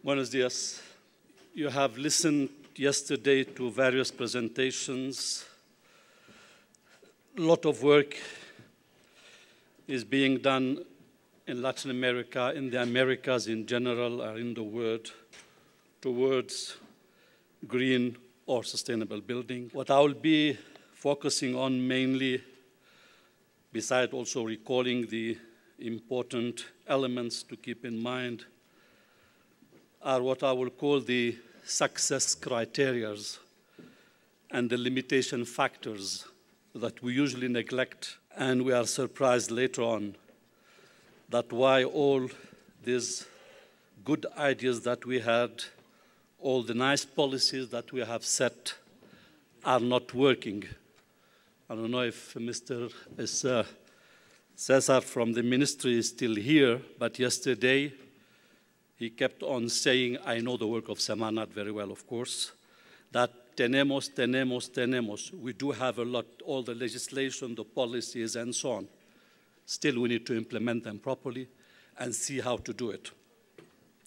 Buenos días. You have listened yesterday to various presentations. A lot of work is being done in Latin America, in the Americas in general, or in the world, towards green or sustainable building. What I will be focusing on mainly, besides also recalling the important elements to keep in mind, are what I will call the success criteria and the limitation factors that we usually neglect, and we are surprised later on that why all these good ideas that we had, all the nice policies that we have set are not working. I don't know if Mr. Cesar from the ministry is still here, but yesterday he kept on saying, I know the work of Semanat very well, of course, that tenemos. We do have a lot, all the legislation, the policies, and so on. Still, we need to implement them properly and see how to do it.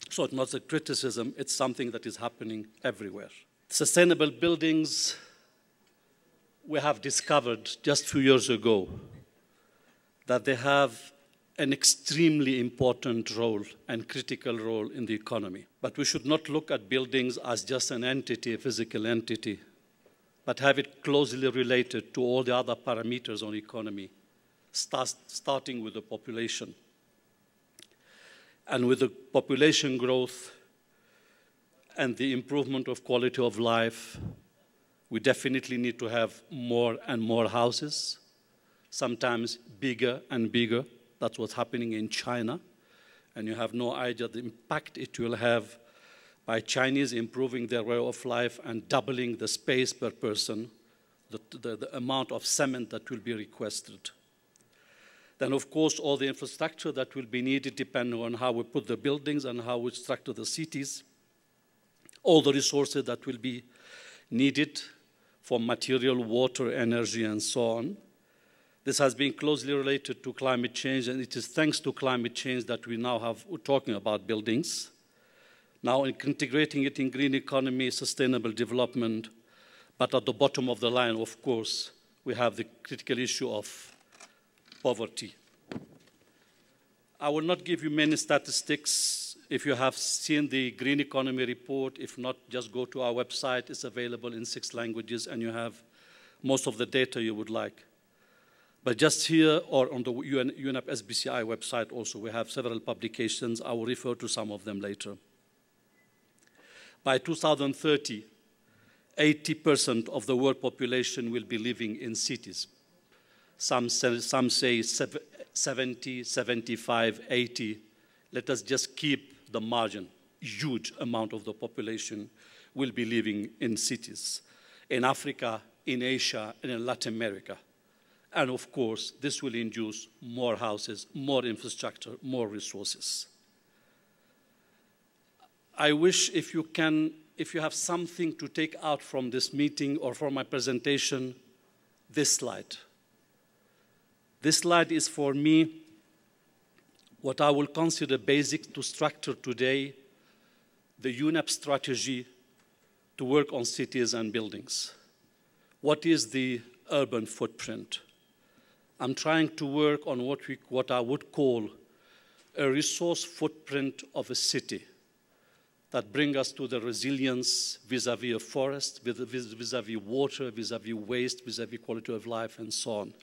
So it's not a criticism, it's something that is happening everywhere. Sustainable buildings, we have discovered just a few years ago that they have an extremely important role and critical role in the economy. But we should not look at buildings as just an entity, a physical entity, but have it closely related to all the other parameters on economy, starting with the population. And with the population growth and the improvement of quality of life, we definitely need to have more and more houses, sometimes bigger and bigger. That's what's happening in China. And you have no idea the impact it will have by Chinese improving their way of life and doubling the space per person, the amount of cement that will be requested. Then, of course, all the infrastructure that will be needed depending on how we put the buildings and how we structure the cities, all the resources that will be needed for material, water, energy, and so on. This has been closely related to climate change, and it is thanks to climate change that we're talking about buildings. Now, integrating it in green economy, sustainable development, but at the bottom of the line, of course, we have the critical issue of poverty. I will not give you many statistics. If you have seen the green economy report, if not, just go to our website. It's available in 6 languages, and you have most of the data you would like. But just here, or on the UNEP SBCI website also, we have several publications. I will refer to some of them later. By 2030, 80% of the world population will be living in cities. Some say 70, 75, 80. Let us just keep the margin. Huge amount of the population will be living in cities, in Africa, in Asia, and in Latin America. And of course, this will induce more houses, more infrastructure, more resources. I wish if you have something to take out from this meeting or from my presentation, this slide. This slide is for me what I will consider basic to structure today the UNEP strategy to work on cities and buildings. What is the urban footprint? I'm trying to work on what I would call a resource footprint of a city that brings us to the resilience vis-à-vis a forest, vis-à-vis water, vis-à-vis waste, vis-à-vis quality of life, and so on.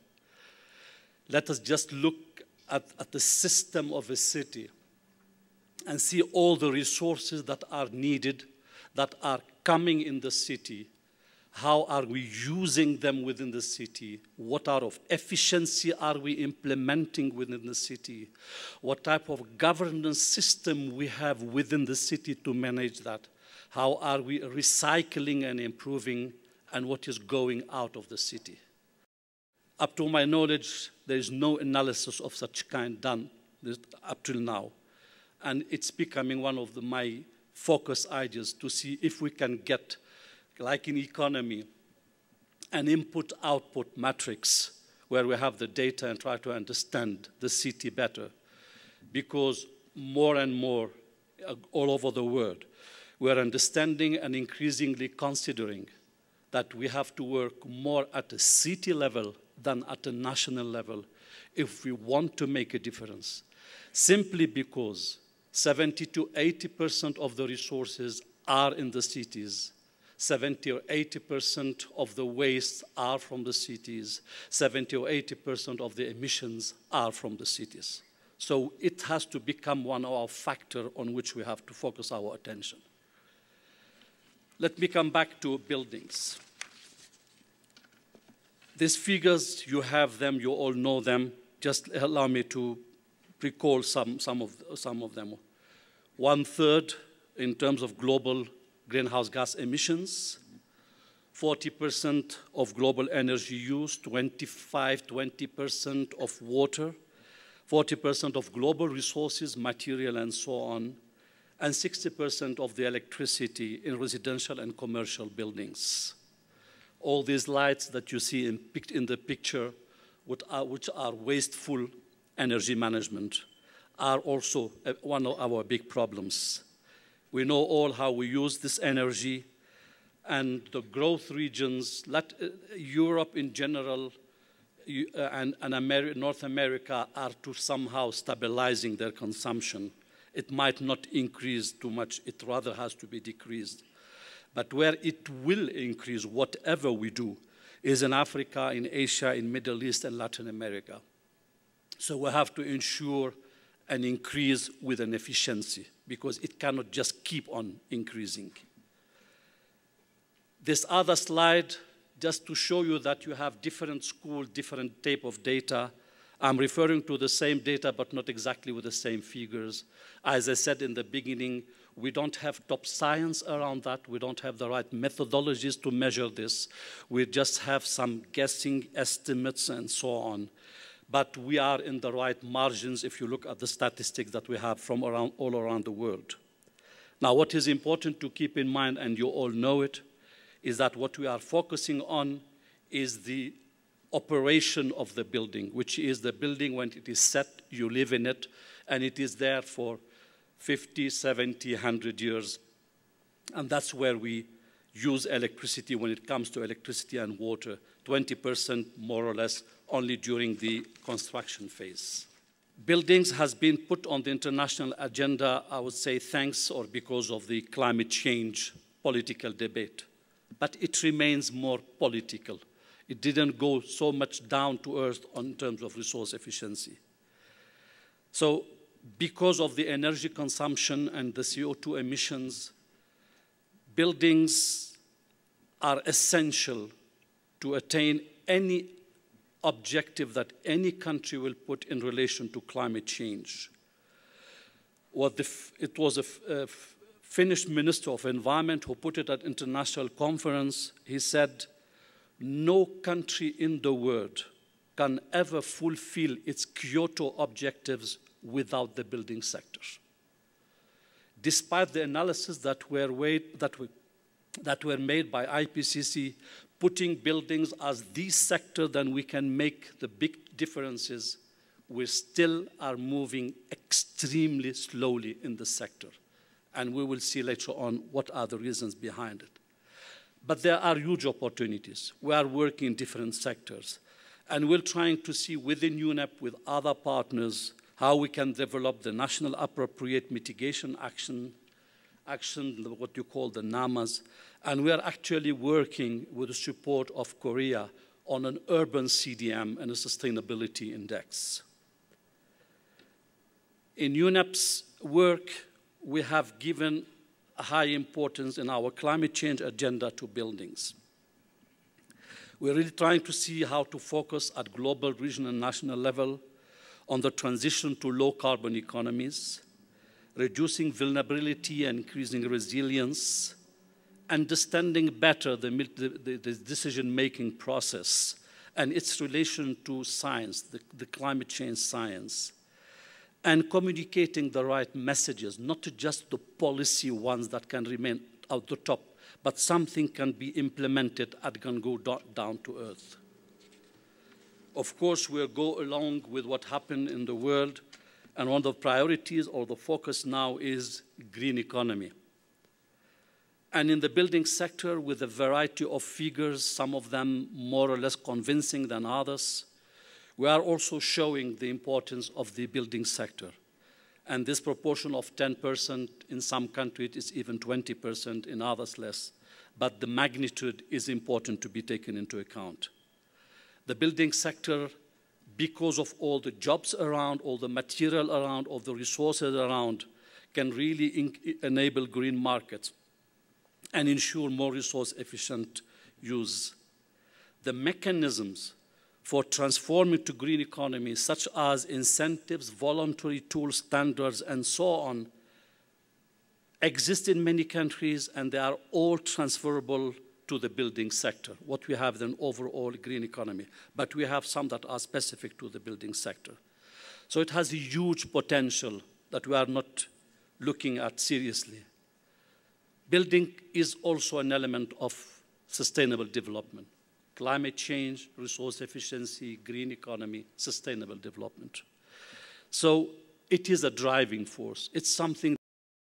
Let us just look at the system of a city and see all the resources that are needed, that are coming in the city. How are we using them within the city? What out of efficiency are we implementing within the city? What type of governance system we have within the city to manage that? How are we recycling and improving, and what is going out of the city? Up to my knowledge, there is no analysis of such kind done up till now. And it's becoming one of my focus ideas to see if we can get, like in economy, an input-output matrix where we have the data and try to understand the city better. Because more and more, all over the world, we are understanding and increasingly considering that we have to work more at a city level than at a national level if we want to make a difference, simply because 70 to 80% of the resources are in the cities. 70 or 80% of the waste are from the cities. 70 or 80% of the emissions are from the cities. So it has to become one of our factors on which we have to focus our attention. Let me come back to buildings. These figures, you have them, you all know them. Just allow me to recall some of them. 1/3 in terms of global greenhouse gas emissions, 40% of global energy use, 20% of water, 40% of global resources, material and so on, and 60% of the electricity in residential and commercial buildings. All these lights that you see in the picture, which are wasteful energy management, are also one of our big problems. We know all how we use this energy, and the growth regions, Europe in general, and North America are to somehow stabilizing their consumption. It might not increase too much, it rather has to be decreased. But where it will increase, whatever we do, is in Africa, in Asia, in Middle East, and Latin America. So we have to ensure an increase with an efficiency, because it cannot just keep on increasing. This other slide, just to show you that you have different schools, different type of data. I'm referring to the same data, but not exactly with the same figures. As I said in the beginning, we don't have top science around that. We don't have the right methodologies to measure this. We just have some guessing estimates and so on. But we are in the right margins if you look at the statistics that we have from all around the world. Now, what is important to keep in mind, and you all know it, is that what we are focusing on is the operation of the building, which is the building when it is set, you live in it, and it is there for 50, 70, 100 years. And that's where we use electricity when it comes to electricity and water, 20% more or less only during the construction phase. Buildings has been put on the international agenda, I would say, thanks or because of the climate change political debate. But it remains more political. It didn't go so much down to earth in terms of resource efficiency. So because of the energy consumption and the CO2 emissions, buildings are essential to attain any objective that any country will put in relation to climate change. It was a Finnish Minister of Environment who put it at an international conference. He said, no country in the world can ever fulfill its Kyoto objectives without the building sector. Despite the analysis that were made by IPCC, putting buildings as the sector, then we can make the big differences, we still are moving extremely slowly in the sector. And we will see later on what are the reasons behind it. But there are huge opportunities. We are working in different sectors. And we're trying to see within UNEP, with other partners, how we can develop the National Appropriate Mitigation Action, what you call the NAMAs. And we are actually working with the support of Korea on an urban CDM and a sustainability index. In UNEP's work, we have given a high importance in our climate change agenda to buildings. We're really trying to see how to focus at global, regional, and national level on the transition to low-carbon economies, reducing vulnerability and increasing resilience, understanding better the decision-making process and its relation to science, the climate change science, and communicating the right messages, not just the policy ones that can remain at the top, but something can be implemented and can go down to earth. Of course, we'll go along with what happened in the world, And one of the priorities or the focus now is green economy. And in the building sector, with a variety of figures, some of them more or less convincing than others, we are also showing the importance of the building sector. And this proportion of 10%, in some countries is even 20%, in others less. But the magnitude is important to be taken into account. The building sector, because of all the jobs around, all the material around, all the resources around, can really enable green markets and ensure more resource-efficient use. The mechanisms for transforming to green economy, such as incentives, voluntary tools, standards, and so on, exist in many countries, and they are all transferable to the building sector. What we have then overall green economy, but we have some that are specific to the building sector. So it has a huge potential that we are not looking at seriously. Building is also an element of sustainable development. Climate change, resource efficiency, green economy, sustainable development. So it is a driving force. It's something